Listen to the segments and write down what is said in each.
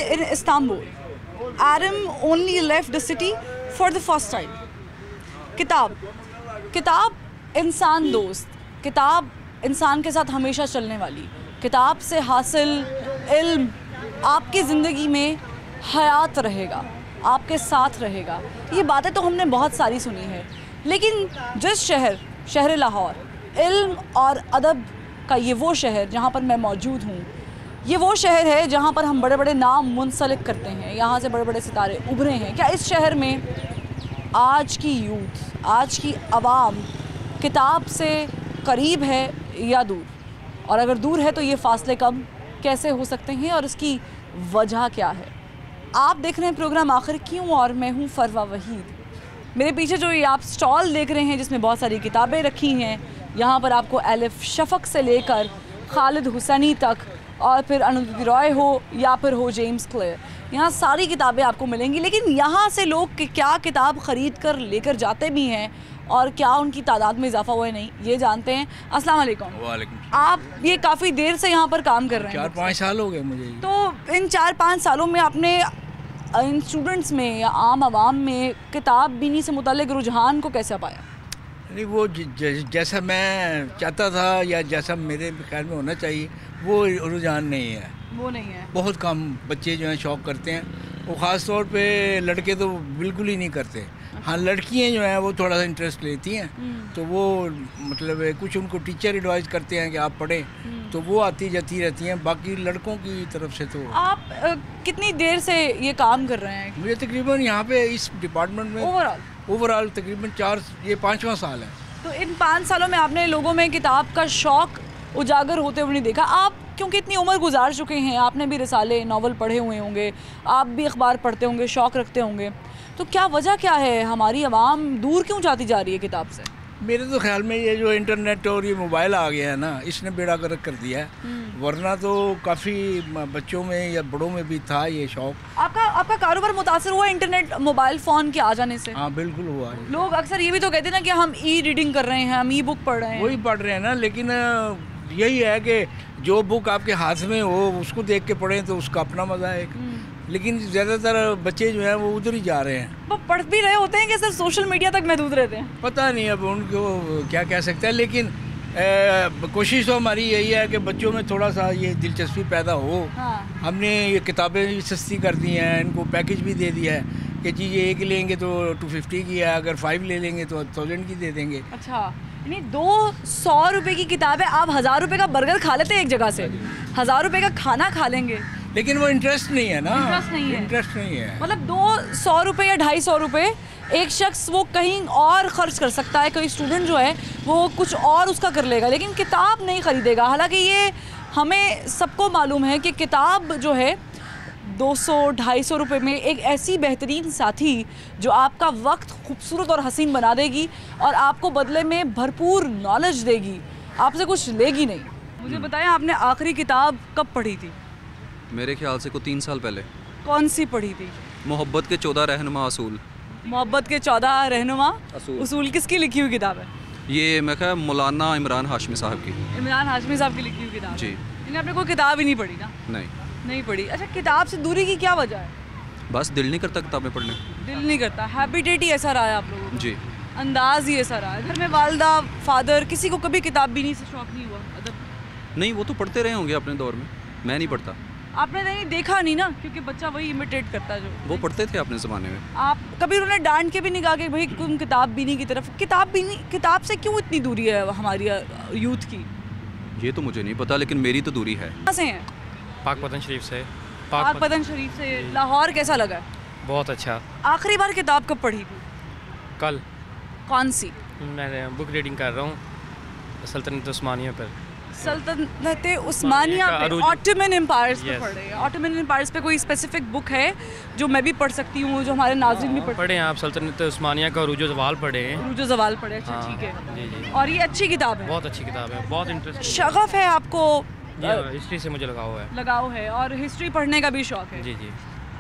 In Istanbul, Adam only left the city for the first time. किताब इंसान दोस्त, किताब इंसान के साथ हमेशा चलने वाली, किताब से हासिल इल्म आपकी ज़िंदगी में हयात रहेगा, आपके साथ रहेगा। ये बातें तो हमने बहुत सारी सुनी है, लेकिन जिस शहर लाहौर, इल्म और अदब का ये वो शहर जहाँ पर मैं मौजूद हूँ, ये वो शहर है जहाँ पर हम बड़े बड़े नाम मुंसलिक करते हैं, यहाँ से बड़े बड़े सितारे उभरे हैं। क्या इस शहर में आज की यूथ, आज की आवाम किताब से करीब है या दूर? और अगर दूर है तो ये फासले कम कैसे हो सकते हैं और इसकी वजह क्या है? आप देख रहे हैं प्रोग्राम आखिर क्यों और मैं हूँ फरवा वहीद। मेरे पीछे जो ये आप स्टॉल देख रहे हैं जिसमें बहुत सारी किताबें रखी हैं, यहाँ पर आपको एलिफ शफ़क़ से लेकर खालिद हुसैनी तक और फिर अरुंधति रॉय हो या फिर हो जेम्स क्लियर, यहाँ सारी किताबें आपको मिलेंगी। लेकिन यहाँ से लोग क्या किताब ख़रीद कर लेकर जाते भी हैं और क्या उनकी तादाद में इजाफा हुआ है नहीं, ये जानते हैं। अस्सलाम वालेकुम। वालेकुम। आप ये काफ़ी देर से यहाँ पर काम कर रहे हैं? 4-5 साल हो गए मुझे। तो इन 4-5 सालों में आपने इन स्टूडेंट्स में या आम आवाम में किताब बीनी से मुताल्लिक़ रुझान को कैसे पाया? नहीं, वो जैसा मैं चाहता था या जैसा मेरे ख्याल में होना चाहिए वो रुझान नहीं है। वो नहीं है। बहुत कम बच्चे जो हैं शौक़ करते हैं, वो ख़ास तौर पे लड़के तो बिल्कुल ही नहीं करते। हाँ, लड़कियां जो हैं वो थोड़ा सा इंटरेस्ट लेती हैं, तो वो मतलब कुछ उनको टीचर एडवाइस करते हैं कि आप पढ़ें, तो वो आती जाती रहती हैं। बाकी लड़कों की तरफ से तो आप कितनी देर से ये काम कर रहे हैं? मुझे तकरीबन यहाँ पे इस डिपार्टमेंट में ओवरऑल तकरीबन 5वां साल है। तो इन 5 सालों में आपने लोगों में किताब का शौक़ उजागर होते हुए नहीं देखा? आप क्योंकि इतनी उम्र गुजार चुके हैं, आपने भी रिसाले नावल पढ़े हुए होंगे, आप भी अखबार पढ़ते होंगे, शौक़ रखते होंगे, तो क्या वजह क्या है हमारी आवाम दूर क्यों जाती जा रही है किताब से? मेरे तो ख्याल में ये जो इंटरनेट और ये मोबाइल आ गया है ना, इसने बेड़ा गर्क कर दिया है। वरना तो काफ़ी बच्चों में या बड़ों में भी था ये शौक़। आपका कारोबार मुतासर हुआ इंटरनेट मोबाइल फ़ोन के आ जाने से? हाँ, बिल्कुल हुआ है। लोग अक्सर ये भी तो कहते हैं ना कि हम ई रीडिंग कर रहे हैं, हम ई बुक पढ़ रहे हैं। वही पढ़ रहे हैं ना, लेकिन यही है कि जो बुक आपके हाथ में हो उसको देख के पढ़ें तो उसका अपना मज़ा है। लेकिन ज़्यादातर बच्चे जो हैं वो उधर ही जा रहे हैं। वो पढ़ भी रहे होते हैं कि सिर्फ सोशल मीडिया तक महदूद रहते हैं? पता नहीं, अब उनको क्या कह सकते हैं, लेकिन कोशिश तो हमारी यही है कि बच्चों में थोड़ा सा ये दिलचस्पी पैदा हो। हाँ। हमने ये किताबें भी सस्ती कर दी हैं, इनको पैकेज भी दे दिया है कि जी ये 1 लेंगे तो 250 की है, अगर 5 ले लेंगे तो 1000 की दे देंगे। अच्छा, यानी 200 रुपये की किताब है, आप 1000 रुपये का बर्गर खा लेते हैं एक जगह से, 1000 रुपये का खाना खा लेंगे, लेकिन वो इंटरेस्ट नहीं है ना। इंटरेस्ट नहीं है। मतलब 200 रुपये या 250 रुपये एक शख्स वो कहीं और ख़र्च कर सकता है, कोई स्टूडेंट जो है वो कुछ और उसका कर लेगा, लेकिन किताब नहीं ख़रीदेगा। हालांकि ये हमें सबको मालूम है कि किताब जो है 200-250 रुपये में एक ऐसी बेहतरीन साथी जो आपका वक्त खूबसूरत और हसीन बना देगी और आपको बदले में भरपूर नॉलेज देगी, आपसे कुछ लेगी नहीं। मुझे बताएं, आपने आखिरी किताब कब पढ़ी थी? मेरे ख्याल से 3 साल पहले। कौन सी पढ़ी थी? मोहब्बत के 14 रहनुमा असूल। मोहब्बत के 14 रहनुमा उसूल किसकी लिखी हुई किताब है? ये मैं क्या मौलाना इमरान हाशमी साहब की। इमरान हाशमी साहब की लिखी हुई किताब जी। इन्हें आपने कोई किताब ही नहीं पढ़ी ना? नहीं पढ़ी। अच्छा, किताब से दूरी की क्या वजह है? बस दिल नहीं करता किताबें पढ़ने। दिल नहीं करता, हैबिटेट ही ऐसा रहा है आप लोगों का? जी, अंदाज ही ऐसा रहा है। घर में वालदा फादर किसी को कभी किताब भी नहीं से शौक नहीं हुआ? नहीं, वो तो पढ़ते रहे होंगे अपने दौर में, मैं नहीं पढ़ता। आपने नहीं देखा नहीं ना, क्योंकि बच्चा वही इमिटेट करता है जो वो पढ़ते थे अपने ज़माने में। आप कभी उन्होंने डांट के भी नहीं कहा कि भाई तुम किताब बीनी की तरफ? किताब से क्यों इतनी दूरी है हमारी यूथ की? ये तो मुझे नहीं पता, लेकिन मेरी तो दूरी है। कहाँ से हैं? पाकपतन शरीफ से। पाकपतन शरीफ से। लाहौर कैसा लगा? बहुत अच्छा। आखिरी बार किताब कब पढ़ी थी? कल। कौन सी? मैं बुक रीडिंग कर रहा हूँ सल्तनत उस्मानिया पर। सल्तनत उस्मानिया पे, अरूज। ऑटोमन एम्पायर्स पे Yes. पढ़े हैं। ऑटोमन एम्पायर्स पे कोई स्पेसिफिक बुक है जो मैं भी पढ़ सकती हूँ, जो हमारे नाज़रीन भी पढ़ पढ़े हैं आप सल्तनत उस्मानिया का अरूज ज़वाल पढ़े हैं। उरूज ज़वाल पढ़े? अच्छा हाँ, ठीक है। जी जी और ये अच्छी किताब है, बहुत अच्छी किताब है, बहुत इंटरेस्टिंग। शगफ है आपको, हिस्ट्री से मुझे लगाव है। लगाव है और हिस्ट्री पढ़ने का भी शौक है। जी जी।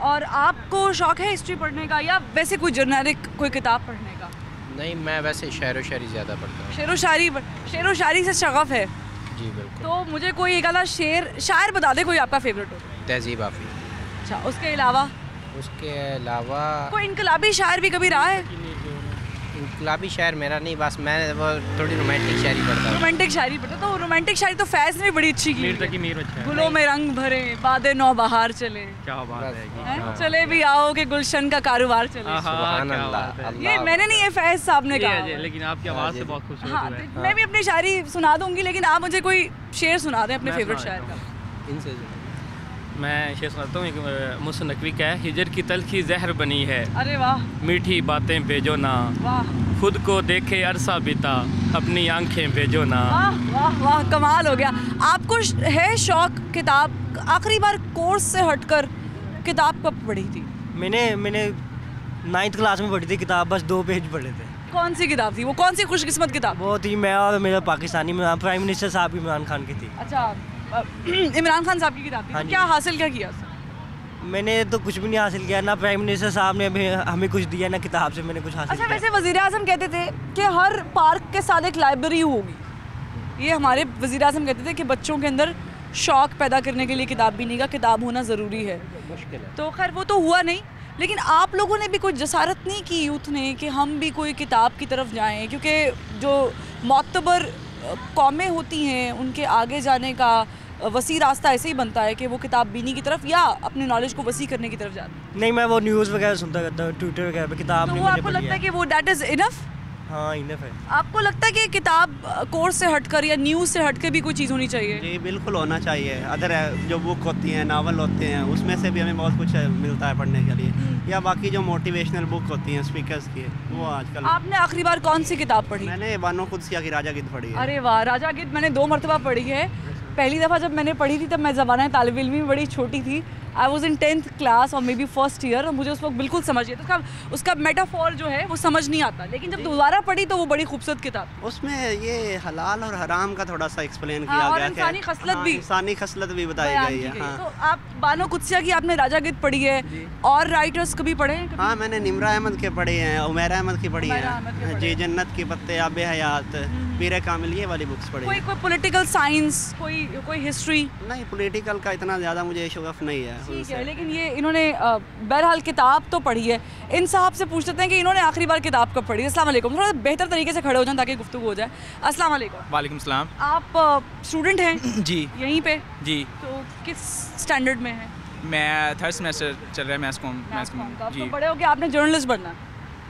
और आपको शौक है हिस्ट्री पढ़ने का या वैसे कोई जर्नलिक कोई किताब पढ़ने का? नहीं, मैं वैसे शेर व शायरी ज़्यादा पढ़ता हूँ। शेर व शायरी से शगफ है जी बिल्कुल। तो मुझे कोई एक आधा शायर बता दे कोई आपका फेवरेट हो। तहजीब आफी। अच्छा, उसके अलावा उसके अलावा कोई इनकलाबी शायर भी कभी रहा है? इनकलाबी शायर मेरा नहीं, बस मैं वो थोड़ी रोमांटिक शायरी पढ़ता हूँ। रोमांटिक शायरी पढ़ते तो रोमांटिक शायरी तो फैज़ ने भी बड़ी अच्छी की। मीर तकी मीर अच्छा है। गुलों में रंग भरे बादे नौ बहार चले, क्या बात है ये। हैं? हाँ। चले भी आओ कि गुलशन का कारोबार चले। आहा, सुभान क्या अल्लाह, बात है। अल्लाह। ये मैंने नहीं, ये फैज़ साहब ने ये कहा। है, लेकिन आपकी आवाज़ से बहुत खूबसूरत हाँ, है। तो मैं भी अपनी शायरी सुना दूंगी, लेकिन आप मुझे कोई शेर सुना दें अपने मैं फेवरेट सुना शायर देता का। इनसे मैं शेर सुनाता हूँ। एक मुसन्नफ़ नकवी का है, हिजर की तलखी जहर बनी है, अरे वाह मीठी बातें भेजो ना, वाह खुद को देखे अरसा बिता, अपनी आंखें भेजो ना। वाह वाह वाह, कमाल हो गया। आपको है शौक किताब? आखिरी बार कोर्स से हटकर किताब कब पढ़ी थी? मैंने 9th क्लास में पढ़ी थी किताब, बस 2 पेज पढ़े थे। कौन सी किताब थी वो? कौन सी खुशकिस्मत किताब? वो थी मैं और मेरा पाकिस्तानी में प्राइम मिनिस्टर साहब इमरान खान की थी। अच्छा, इमरान खान साहब की किताब थी। हाँ तो जी। क्या हासिल क्या किया उससे? मैंने तो कुछ भी नहीं हासिल किया, ना प्राइम मिनिस्टर साहब ने हमें कुछ दिया, ना किताब से मैंने कुछ हासिल अच्छा, किया। वैसे वज़ीर आज़म कहते थे कि हर पार्क के साथ एक लाइब्रेरी होगी। ये हमारे वज़ीर आज़म कहते थे कि बच्चों के अंदर शौक़ पैदा करने के लिए किताब भी नहीं का किताब होना ज़रूरी है। मुश्किल है। तो खैर वो तो हुआ नहीं, लेकिन आप लोगों ने भी कोई जसारत नहीं की यूथ ने कि हम भी कोई किताब की तरफ जाएं, क्योंकि जो मोतबर कौमें होती हैं उनके आगे जाने का वसी रास्ता ऐसे ही बनता है कि वो किताब बीनी की तरफ या अपने नॉलेज को वसी करने की तरफ जाते हैं। नहीं, मैं वो न्यूज़ वगैरह सुनता करता हूँ, ट्विटर वगैरह पे। किताब तो नहीं वो मैंने आपको पढ़ी लगता है कि वो दैट इज़ इनफ? हाँ, इनफ है। आपको लगता है कि किताब कोर्स से हटकर या न्यूज़ से हटकर भी कोई चीज़ होनी चाहिए? जी बिल्कुल होना चाहिए। अदर जो बुक होती हैं, नावल होते हैं, उसमें से भी हमें बहुत कुछ मिलता है पढ़ने के लिए, या बाकी जो मोटिवेशनल बुक होती हैं स्पीकर्स की, वो आजकल। आपने आखिरी बार कौन सी किताब पढ़ी? मैंने बानो कुदसिया की राजा गिद्ध पढ़ी है। अरे वाह, राजा गिद्ध मैंने 2 मरतबा पढ़ी है। पहली दफ़ा जब मैंने पढ़ी थी तब मैं ज़माना तालिब इल्मी में बड़ी छोटी थी। I was in 10th class और मे बी फर्स्ट ईयर, और मुझे उस वक्त बिल्कुल समझ नहीं आता उसका मेटाफोर जो है वो समझ नहीं आता, लेकिन जब दोबारा पढ़ी तो वो बड़ी खूबसूरत किताब। उसमें ये हलाल और हराम का थोड़ा सा एक्सप्लेन हाँ, किया और गया इंसानी खसलत भी। इंसानी खसलत भी बताई बयान गई की है। गई। हाँ तो आप बानो कुदसिया की आपने राजा गिद्ध पढ़ी है, और राइटर्स कभी पढ़े हैं कभी? हाँ, मैंने निमरा अहमद के पढ़ी हैं, उमैर अहमद की पढ़ी उमैर अहमद के हैं। पढ़े जी, जन्नत के पत्ते, आबे हयात, पीर कामिल, ये वाली बुक्स पढ़ी कोई हैं। कोई पॉलिटिकल साइंस, कोई हिस्ट्री? नहीं, पॉलिटिकल का इतना ज़्यादा मुझे शौक़ नहीं है ठीक उनसे। है, लेकिन ये इन्होंने बहरहाल किताब तो पढ़ी है। इन साहब से पूछ लेते हैं कि इन्होंने आखिरी बार किताब कब पढ़ी? अस्सलाम वालेकुम। थोड़ा बेहतर तरीके से खड़े हो जाएं ताकि गुफ्तगू हो जाए। अस्सलाम वालेकुम। वालेकुम सलाम। आप स्टूडेंट हैं जी यहीं पे? जी, तो किस स्टैंडर्ड में हैं? मैं 3rd सेमेस्टर चल रहा है मैथ्स कॉम तो जी, आपको बड़े हो के आपने जर्नलिस्ट बनना है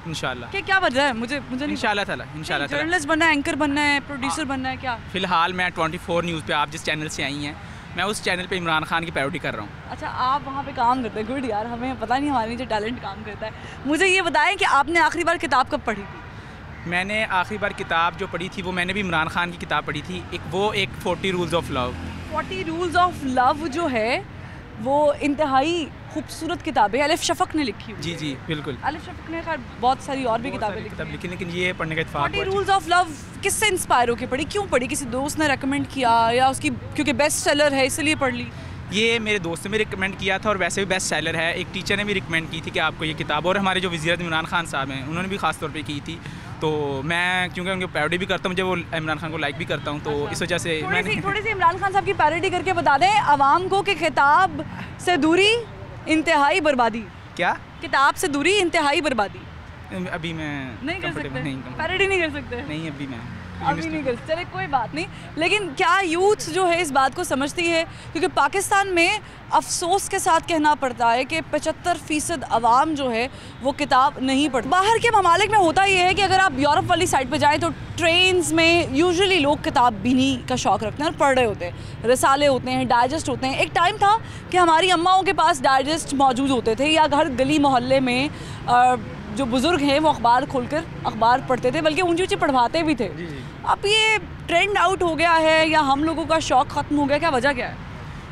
इंशाल्लाह कि क्या वजह है? मुझे नहीं इंशाल्लाह ताला इंशाल्लाह ताला। जर्नलिस्ट बनना है, एंकर बनना है, प्रोड्यूसर बनना है, क्या? फ़िलहाल मैं 24 न्यूज़ पे, आप जिस चैनल से आई हैं, मैं उस चैनल पे इमरान खान की पैरोडी कर रहा हूँ। अच्छा, आप वहाँ पे काम करते हैं। गुड यार, हमें पता नहीं हमारे नीचे टैलेंट काम करता है। मुझे ये बताएं कि आपने आखिरी बार किताब कब पढ़ी थी? मैंने आखिरी बार किताब जो पढ़ी थी वो मैंने भी इमरान खान की किताब पढ़ी थी। एक 40 rules of love. 40 rules of love जो है वो इंतहाई खूबसूरत किताब है, अलिफ शफ़क़ ने लिखी हुई। जी जी बिल्कुल। अलिफ शफ़क़ ने खैर बहुत सारी और भी किताबें लिखी हैं। लेकिन ये पढ़ने का इत्तेफाक 40 हुआ। रूल्स ऑफ लव किससे इंस्पायर होकर पढ़ी? क्यों पढ़ी? किसी दोस्त ने रेकमेंड किया या उसकी क्योंकि बेस्ट सेलर है इसलिए पढ़ ली? ये मेरे दोस्त ने भी रिकमेंड किया था, और वैसे भी बेस्ट सेलर है। एक टीचर ने भी रिकमेंड की थी कि आपको ये किताब, और हमारे जो वज़ीर इमरान खान साहब हैं उन्होंने भी ख़ास तौर पे की थी। तो मैं क्योंकि उनकी पैरोडी भी करता हूँ, मुझे वो इमरान खान को लाइक भी करता हूँ, तो इस वजह से थोड़ी सी इमरान खान साहब की पैरोडी करके बता दें आवाम को कि किताब से दूरी इंतहाई बर्बादी। क्या? किताब से दूरी इंतहाई बर्बादी। अभी मैं नहीं कर सकते, नहीं पैरोडी नहीं कर सकते नहीं अभी मैं अभी नहीं कर सकते। चले कोई बात नहीं, लेकिन क्या यूथ जो है इस बात को समझती है? क्योंकि पाकिस्तान में अफसोस के साथ कहना पड़ता है कि 75% आवाम जो है वो किताब नहीं पढ़ती। बाहर के ममालिक में होता ये है कि अगर आप यूरोप वाली साइड पे जाएं तो ट्रेन्स में यूजुअली लोग किताब बीनी का शौक़ रखते हैं और पढ़ रहे होते हैं। रिसाले होते हैं, डाइजेस्ट होते हैं। एक टाइम था कि हमारी अम्माओं के पास डाइजेस्ट मौजूद होते थे, या हर गली मोहल्ले में जो बुज़ुर्ग हैं वो अखबार खोलकर अखबार पढ़ते थे, बल्कि ऊंची ऊंची पढ़वाते भी थे। अब ये ट्रेंड आउट हो गया है या हम लोगों का शौक ख़त्म हो गया, क्या वजह क्या है?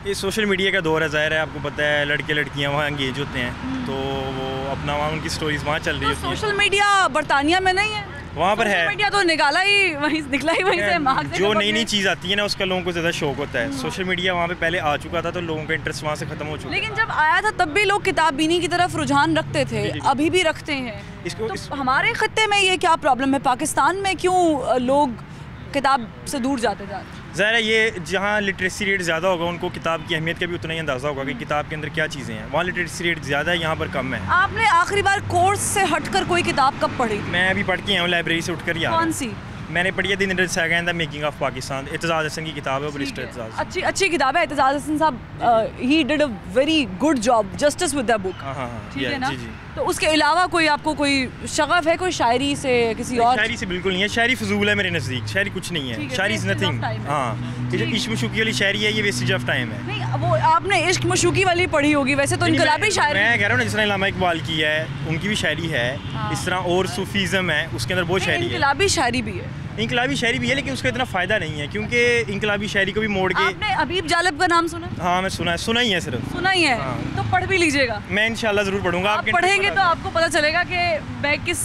ये सोशल मीडिया का दौर है, ज़ाहिर है आपको पता है, लड़के लड़कियां वहाँ एंगेज होते हैं तो वो अपना वहाँ उनकी स्टोरीज वहाँ चल रही तो होती हैं। सोशल मीडिया बरतानिया में नहीं है, वहाँ पर सोशल है, मीडिया तो निकला ही वहीं से मार्ग से जो कपड़ नई नई के। चीज़ आती है ना उसका लोगों को ज़्यादा शौक होता है। सोशल मीडिया वहाँ पे पहले आ चुका था तो लोगों का इंटरेस्ट वहाँ से ख़त्म हो चुका है। लेकिन जब आया था तब भी लोग किताब बीनी की तरफ रुझान रखते थे, अभी भी रखते हैं। इसको तो हमारे खत्ते में ये क्या प्रॉब्लम है? पाकिस्तान में क्यों लोग किताब से दूर जाते जा रहे हैं? ज़ाहिर है ये जहाँ लिटरेसी रेट ज़्यादा होगा उनको किताब की अहमियत का भी उतना ही अंदाज़ा होगा कि किताब के अंदर क्या चीज़ें हैं। वहाँ लिटरेसी रेट ज़्यादा है, यहाँ पर कम है। आपने आखिरी बार कोर्स से हटकर कोई किताब कब पढ़ी? मैं अभी पढ़ के आया हूँ लाइब्रेरी से उठकर यहाँ। कौन सी? मैंने पढ़ी है the Indian the making of Pakistan, Aitzaz Hasan की किताब है, बैरिस्टर एतजाज़। अच्छी किताब है। एतजाज़ हसन साहब he did a very good job justice with the book. हाँ, ठीक है ना? जी। तो उसके अलावा कोई आपको कोई शगफ है कोई शायरी से, किसी और? शायरी से बिल्कुल नहीं है, शायरी फजूल है मेरे नज़दीक, शायरी कुछ नहीं है, शायरी इज़ नथिंग। हाँ, ये जो इश्क मशूकी वाली शायरी है ये वेस्टेज ऑफ टाइम है। नहीं, वो आपने इश्क मशूकी वाली पढ़ी होगी, वैसे तो इनकलाबी शायरी। मैं कह रहा हूँ ना, जिस तरह इल्लामा इकबाल की है उनकी भी शायरी है, इस तरह और सूफीज़म है उसके अंदर बहुत शायरी है। इनकलाबी शायरी भी है, इनकलाबी शायरी भी है, लेकिन उसका इतना फ़ायदा नहीं है क्योंकि इनकलाबी शायरी को भी मोड़ के। आपने हबीब जालिब का नाम सुना? हाँ मैं सुना ही है सिर्फ। सुना ही है, तो पढ़ भी लीजिएगा। मैं इंशाल्लाह ज़रूर पढ़ूंगा। आप पढ़ेंगे तो आपको पता चलेगा कि मैं किस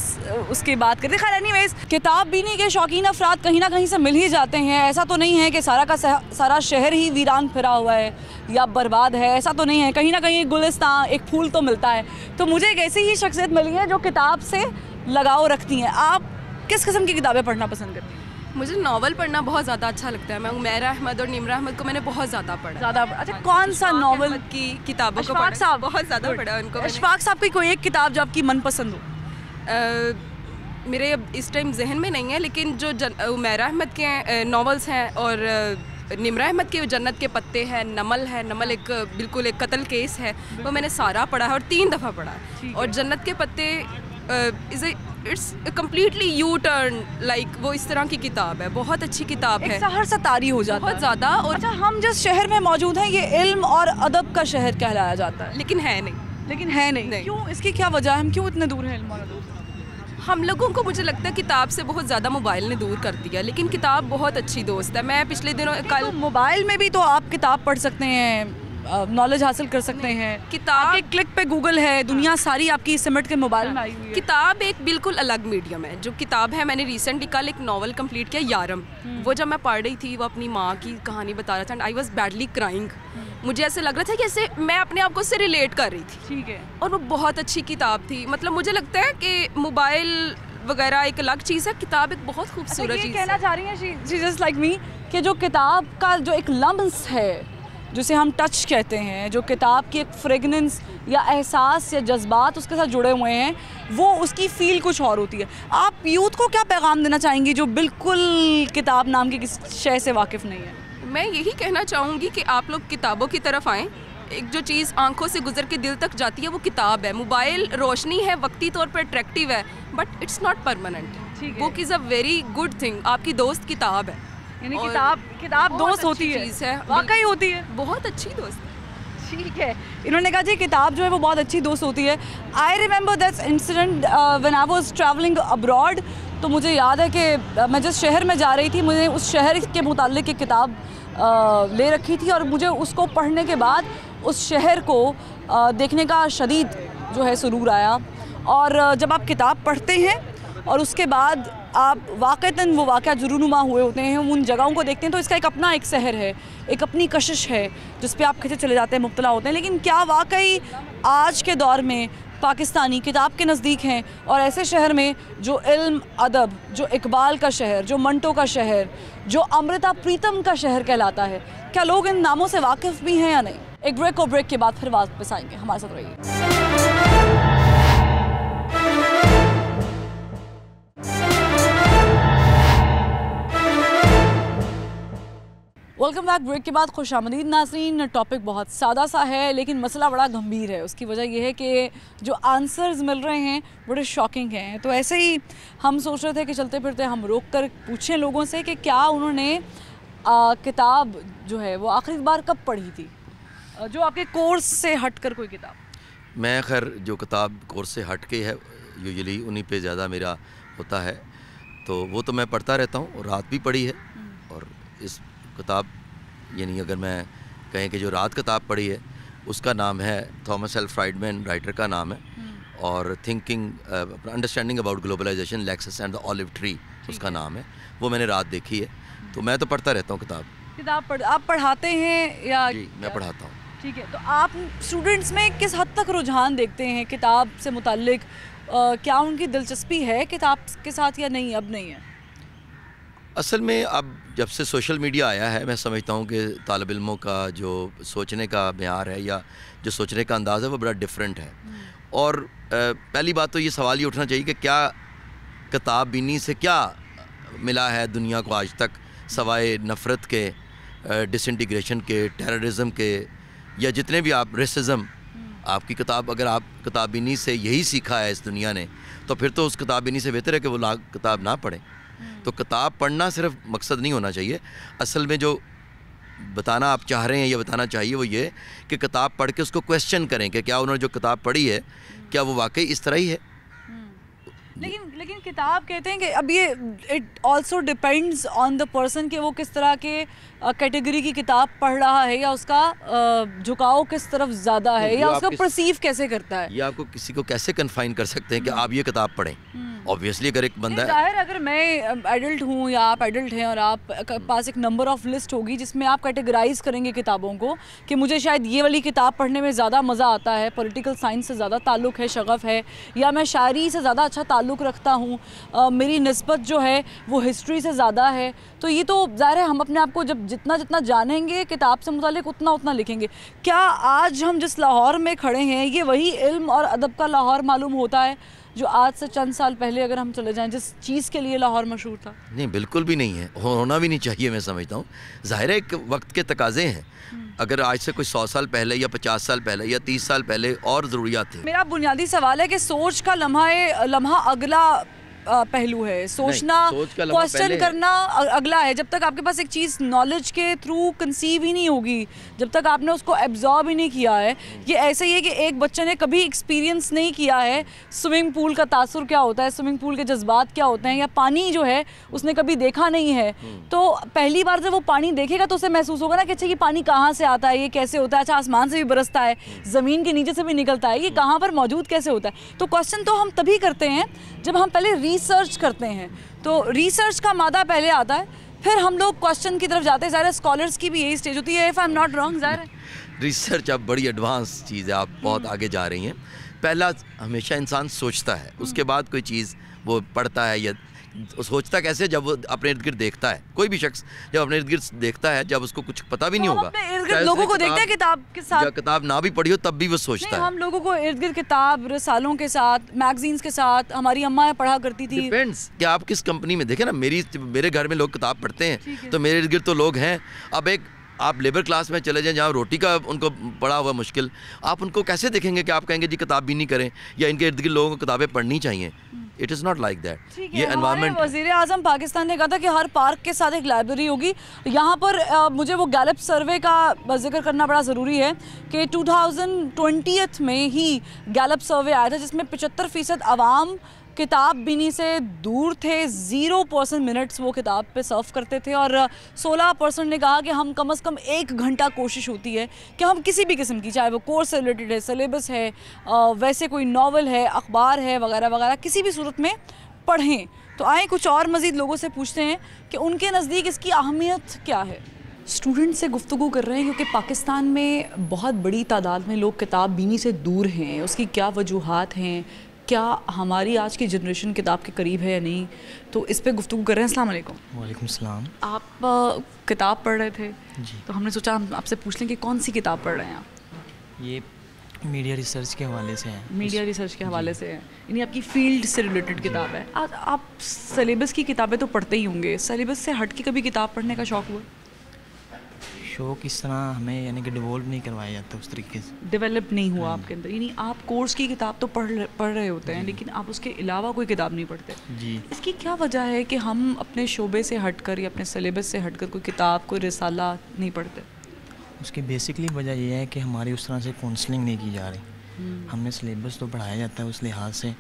उसकी बात करती। खैर एनीवेज, किताब बीनी के शौकीन अफराद कहीं ना कहीं से मिल ही जाते हैं। ऐसा तो नहीं है कि सारा का सारा शहर ही वीरान फिरा हुआ है या बर्बाद है, ऐसा तो नहीं है। कहीं ना कहीं एक गुलिस्तान, एक फूल तो मिलता है। तो मुझे एक ऐसी ही शख्सियत मिली है जो किताब से लगाव रखती हैं। आप किस किस्म की किताबें पढ़ना पसंद करती हैं? मुझे नावल पढ़ना बहुत ज़्यादा अच्छा लगता है। मैं उमैरा अहमद और निमरा अहमद को मैंने बहुत ज़्यादा पढ़ा। अच्छा, कौन सा नावल की किताबों को अशफाक साहब? बहुत ज़्यादा पढ़ा उनको। अशफाक साहब की कोई एक किताब जो आपकी मनपसंद हो? मेरे अब इस टाइम जहन में नहीं है, लेकिन जो उमैरा अहमद के नावल्स हैं और निमरा अहमद के जन्नत के पत्ते हैं, नमल है, नमल एक बिल्कुल एक कत्ल केस है, वो मैंने सारा पढ़ा है और 3 दफ़ा पढ़ा है। और जन्नत के पत्ते it's completely U turn, like वो इस तरह की किताब है, बहुत अच्छी किताब है। सहर सा तारी हो जाता है बहुत ज़्यादा। और अच्छा, हम जिस शहर में मौजूद हैं ये इल्म और अदब का शहर कहलाया जाता है, लेकिन है नहीं। क्यों? इसकी क्या वजह है? हम क्यों इतने दूर हैं इल्म और अदब से? हम लोगों को, मुझे लगता है किताब से बहुत ज़्यादा मोबाइल ने दूर कर दिया, लेकिन किताब बहुत अच्छी दोस्त है। मैं पिछले दिनों तो मोबाइल में भी तो आप किताब पढ़ सकते हैं, नॉलेज हासिल कर सकते हैं। किताब एक क्लिक पे गूगल है, दुनिया सारी आपकी सिमट के मोबाइल में आई हुई है। किताब एक बिल्कुल अलग मीडियम है। जो किताब है, मैंने रिसेंटली कल एक नॉवल कंप्लीट किया, यारम। वो जब मैं पढ़ रही थी, वो अपनी माँ की कहानी बता रहा था and I was badly crying. मुझे ऐसे लग रहा था कि ऐसे मैं अपने आप को उससे रिलेट कर रही थी। ठीक है। और वो बहुत अच्छी किताब थी। मतलब मुझे लगता है कि मोबाइल वगैरह एक अलग चीज़ है, किताब एक बहुत खूबसूरत चीज़ है। कहना चाह रही हैं शी जस्ट लाइक मी कि जो किताब का जो एक लम्स है, जिसे हम टच कहते हैं, जो किताब की एक फ्रेगनेंस या एहसास या जज्बात उसके साथ जुड़े हुए हैं, वो उसकी फ़ील कुछ और होती है। आप यूथ को क्या पैगाम देना चाहेंगी जो बिल्कुल किताब नाम की किसी शय से वाकिफ़ नहीं है? मैं यही कहना चाहूँगी कि आप लोग किताबों की तरफ आएँ। एक जो चीज़ आंखों से गुजर के दिल तक जाती है वो किताब है। मोबाइल रोशनी है, वक्ती तौर पर अट्रैक्टिव है, but it's not permanent. Book is a very good thing. आपकी दोस्त किताब है, यानी किताब दोस्त होती है, चीज़ है, वाकई होती है, बहुत अच्छी दोस्त। ठीक है। इन्होंने कहा जी किताब जो है वो बहुत अच्छी दोस्त होती है। I remember that incident when I was travelling abroad. तो मुझे याद है कि मैं जिस शहर में जा रही थी, मुझे उस शहर के मुताल्लिक एक किताब ले रखी थी और मुझे उसको पढ़ने के बाद उस शहर को देखने का शदीद जो है सुरूर आया। और जब आप किताब पढ़ते हैं और उसके बाद आप वाक़तन वो वाक़या जुरूनुमा हुए होते हैं, उन जगहों को देखते हैं, तो इसका एक अपना एक शहर है, एक अपनी कशिश है जिस पे आप खिंचे चले जाते हैं, मुब्तला होते हैं। लेकिन क्या वाकई आज के दौर में पाकिस्तानी किताब के नज़दीक हैं और ऐसे शहर में जो इल्म अदब, जो इकबाल का शहर, जो मंटो का शहर, जो अमृता प्रीतम का शहर कहलाता है, क्या लोग इन नामों से वाकिफ़ भी हैं या नहीं? एक ब्रेक के बाद फिर वापस आएंगे, हमारे साथ रहिए। Welcome back. ब्रेक के बाद खुशामदीद नाज़रीन। टॉपिक बहुत सादा सा है लेकिन मसला बड़ा गंभीर है। उसकी वजह यह है कि जो आंसर्स मिल रहे हैं बड़े शॉकिंग हैं। तो ऐसे ही हम सोच रहे थे कि चलते फिरते हम रोक कर पूछें लोगों से कि क्या उन्होंने किताब जो है वो आखिरी बार कब पढ़ी थी, जो आपके कोर्स से हट कर कोई किताब। मैं खैर जो किताब कोर्स से हट के है यूजुअली उन्हीं पे ज़्यादा मेरा होता है, तो वो तो मैं पढ़ता रहता हूँ और रात भी पढ़ी है इस किताब यानी अगर मैं कहें कि जो रात किताब पढ़ी है उसका नाम है थॉमस एल फ्राइडमैन, राइटर का नाम है, और thinking understanding about globalization, Lexus and the olive tree उसका नाम है। वो मैंने रात देखी है, तो मैं तो पढ़ता रहता हूँ किताब। आप पढ़ाते हैं या? जी, मैं पढ़ाता हूँ। ठीक है, तो आप स्टूडेंट्स में किस हद तक रुझान देखते हैं किताब से मुताल्लिक? क्या उनकी दिलचस्पी है किताब के साथ या नहीं? अब नहीं है। असल में अब जब से सोशल मीडिया आया है, मैं समझता हूँ कि तालिब इल्मों का जो सोचने का म्यार है या जो सोचने का अंदाज़ है वो बड़ा डिफरेंट है। और पहली बात तो ये सवाल ये उठना चाहिए कि क्या किताब बीनी से क्या मिला है दुनिया को आज तक, सवाए नफ़रत के, डिसइंटीग्रेशन के, टेररिज्म के, या जितने भी आप रेसिज्म। आपकी किताब, अगर आप किताब बीनी से यही सीखा है इस दुनिया ने, तो फिर तो उस किताब बीनी से बेहतर है कि वो लोग किताब ना पढ़ें। तो किताब पढ़ना सिर्फ मकसद नहीं होना चाहिए। असल में जो बताना आप चाह रहे हैं, ये बताना चाहिए वो ये कि किताब पढ़ के उसको क्वेश्चन करें कि क्या उन्होंने जो किताब पढ़ी है क्या वो वाकई इस तरह ही है। लेकिन किताब कहते हैं कि अब ये it also depends on the person कि वो किस तरह के कैटेगरी की किताब पढ़ रहा है, या उसका झुकाव किस तरफ ज़्यादा है, या उसका परसीव कैसे करता है। ये आपको किसी को कैसे कन्फाइन कर सकते हैं कि आप ये किताब पढ़ें। ऑब्वियसली अगर एक बंदा जाहिर, अगर मैं एडल्ट हूँ या आप एडल्ट हैं और आप पास एक नंबर ऑफ लिस्ट होगी जिसमें आप कैटेगराइज करेंगे किताबों को कि मुझे शायद ये वाली किताब पढ़ने में ज़्यादा मज़ा आता है, पॉलिटिकल साइंस से ज़्यादा ताल्लुक़ है, शगफ़ है, या मैं शायरी से ज़्यादा अच्छा ताल्लुक़ रखता हूँ, मेरी निस्बत जो है वो हिस्ट्री से ज़्यादा है, तो ये तो ज़ाहिर है हम अपने आप को जब जितना जितना जानेंगे किताब से मुतालिक उतना उतना लिखेंगे। क्या आज हम जिस लाहौर में खड़े हैं ये वही इल्म और अदब का लाहौर मालूम होता है जो आज से चंद साल पहले अगर हम चले जाएं जिस चीज़ के लिए लाहौर मशहूर था? नहीं, बिल्कुल भी नहीं है, होना भी नहीं चाहिए। मैं समझता हूँ ज़ाहिर है एक वक्त के तकाजे हैं। अगर आज से कोई 100 साल पहले या 50 साल पहले या 30 साल पहले और ज़रूरियात थे। मेरा बुनियादी सवाल है कि सोच का लम्हा अगला पहलू है, सोचना, क्वेश्चन करना अगला है। जब तक आपके पास एक चीज़ नॉलेज के थ्रू कंसीव ही नहीं होगी, जब तक आपने उसको एब्जॉर्ब ही नहीं किया है, ये ऐसे ही है कि एक बच्चे ने कभी एक्सपीरियंस नहीं किया है स्विमिंग पूल का तासुर क्या होता है, स्विमिंग पूल के जज्बात क्या होते हैं, या पानी जो है उसने कभी देखा नहीं है, तो पहली बार जब वो पानी देखेगा तो उसे महसूस होगा ना कि अच्छा ये पानी कहाँ से आता है, ये कैसे होता है, अच्छा आसमान से भी बरसता है, ज़मीन के नीचे से भी निकलता है, ये कहाँ पर मौजूद कैसे होता है। तो क्वेश्चन तो हम तभी करते हैं जब हम पहले रिसर्च करते हैं, तो रिसर्च का मादा पहले आता है, फिर हम लोग क्वेश्चन की तरफ जाते हैं। ज़ाहिर स्कॉलर्स की भी यही स्टेज होती है, if I am not wrong. ज़ाहिर रिसर्च अब बड़ी एडवांस चीज़ है, आप बहुत आगे जा रही हैं। पहला हमेशा इंसान सोचता है, उसके बाद कोई चीज़ वो पढ़ता है, या सोचता कैसे जब वो अपने इर्द गिर्द देखता है। कोई भी शख्स जब अपने इर्द गिर्द देखता है, जब उसको कुछ पता भी नहीं होगा, लोगों को देखते हैं किताब के साथ, किताब ना भी पढ़ी हो तब भी वो सोचता है। हम लोगों को इर्द गिर्द किताब, रसालों के साथ, मैगजीन्स के साथ, हमारी अम्मा पढ़ा करती थी। डिपेंड्स कि आप किस कंपनी में देखें ना। मेरे घर में लोग किताब पढ़ते हैं, तो मेरे इर्द गिर्द तो लोग हैं। अब एक आप लेबर क्लास में चले जाएं जहाँ रोटी का उनको पड़ा हुआ मुश्किल, आप उनको कैसे देखेंगे कि आप कहेंगे जी किताब भी नहीं करें, या इनके इर्द गिर्द लोगों को किताबें पढ़नी चाहिए। It is not like that. ये एनवायरनमेंट, वज़ीर आज़म पाकिस्तान ने कहा था कि हर पार्क के साथ एक लाइब्रेरी होगी। यहाँ पर मुझे वो गैलप सर्वे का जिक्र करना बड़ा ज़रूरी है कि 2020 में ही गैलप सर्वे आया था जिसमें 75% आवाम किताब बीनी से दूर थे। 0% मिनट्स वो किताब पे सर्व करते थे, और 16% ने कहा कि हम कम से कम 1 घंटा कोशिश होती है कि हम किसी भी किस्म की, चाहे वो कोर्स से रिलेटेड है, सिलेबस है, वैसे कोई नावल है, अखबार है, वगैरह वगैरह, किसी भी सूरत में पढ़ें। तो आए कुछ और मज़ीद लोगों से पूछते हैं कि उनके नज़दीक इसकी अहमियत क्या है। स्टूडेंट से गुफ्तगू कर रहे हैं क्योंकि पाकिस्तान में बहुत बड़ी तादाद में लोग किताब बीनी से दूर हैं। उसकी क्या वजूहात हैं, क्या हमारी आज की जनरेशन किताब के करीब है या नहीं, तो इस पे गुफ्तगू कर रहे हैं। अस्सलाम वालेकुम। वालेकुम सलाम। आप किताब पढ़ रहे थे जी, तो हमने सोचा हम आपसे पूछ लें कि कौन सी किताब पढ़ रहे हैं आप? ये मीडिया रिसर्च के हवाले से है। मीडिया रिसर्च के हवाले से है, यानी आपकी फील्ड से रिलेटेड किताब है। आप सिलेबस की किताबें तो पढ़ते ही होंगे, सिलेबस से हट के कभी किताब पढ़ने का शौक़ हुआ? शौक इस तरह हमें यानी कि डेवलप नहीं करवाया जाता, उस तरीके से डेवलप नहीं हुआ आपके अंदर। यानी आप कोर्स की किताब तो पढ़ रहे होते हैं, लेकिन आप उसके अलावा कोई किताब नहीं पढ़ते जी। इसकी क्या वजह है कि हम अपने शोबे से हटकर या अपने सिलेबस से हटकर कोई किताब, कोई रिसाला नहीं पढ़ते? उसकी बेसिकली वजह यह है कि हमारी उस तरह से काउंसलिंग नहीं की जा रही। हमने सिलेबस तो पढ़ाया जाता है उस लिहाज से